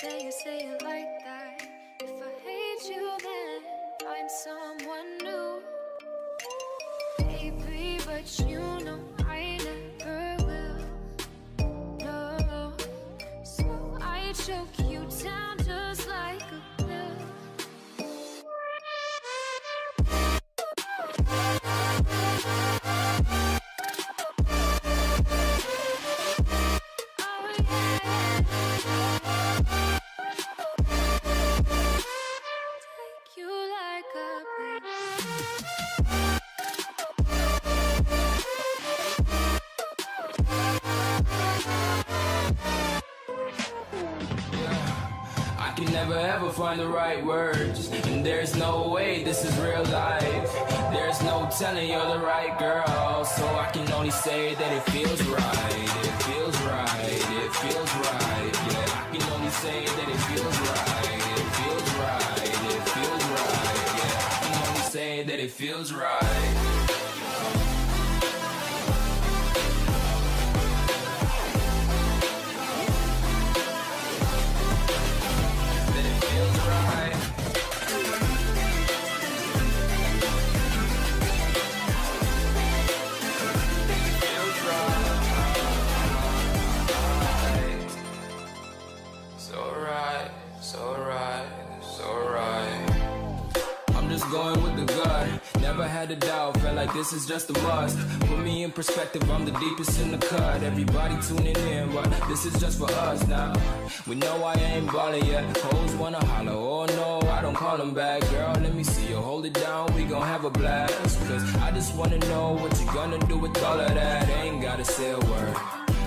say it like that. If I hate you, then find someone new. Baby, but you know I never will. No, so I choke you down just like a pill. Never ever find the right words, and there's no way this is real life. There's no telling you're the right girl, so I can only say that it feels right. It feels right, it feels right. Yeah, I can only say that it feels right. It feels right, it feels right. Yeah, I can only say that it feels right. Going with the gut, never had a doubt, felt like this is just a must. Put me in perspective, I'm the deepest in the cut. Everybody tuning in, but this is just for us now. We know I ain't ballin' yet, hoes wanna holler, oh no, I don't call them back. Girl, let me see you hold it down, we gon' have a blast. Cause I just wanna know what you gonna do with all of that. Ain't gotta say a word,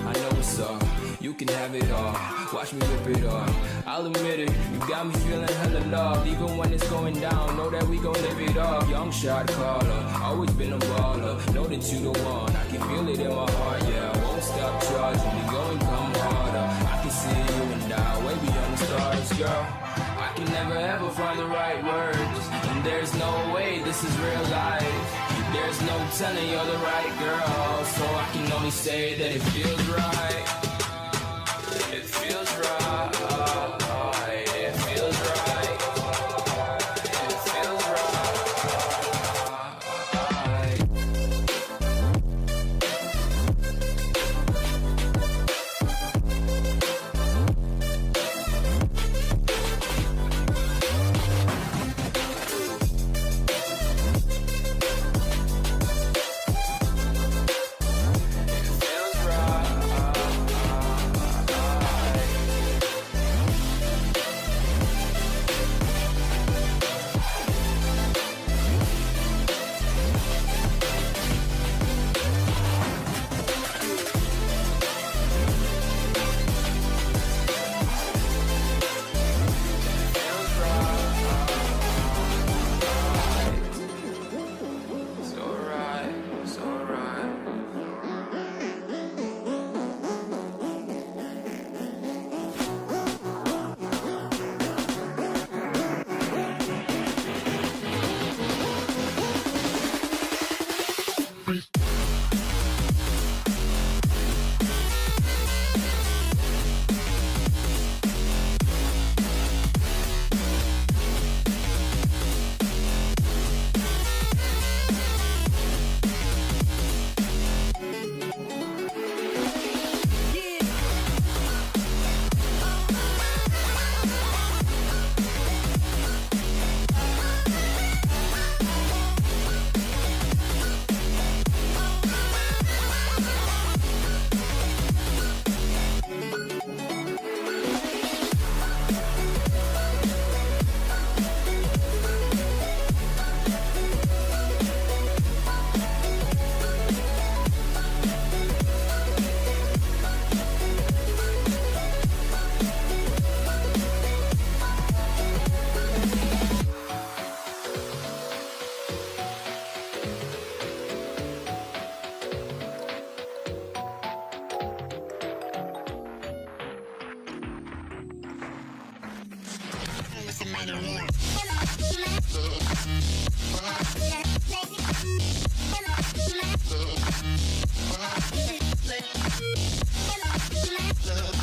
I know what's up, you can have it all. Watch me rip it off, I'll admit it, you got me feeling hella loved. Even when it's going down, know that we gon' live it up. Young shot caller, always been a baller. Know that you the one, I can feel it in my heart. Yeah, I won't stop charging, we go and come harder. I can see you and I, way beyond the stars, girl. I can never ever find the right words, and there's no way this is real life. There's no telling you're the right girl, so I can only say that it feels right. It feels right. It feels right. It feels right. Love.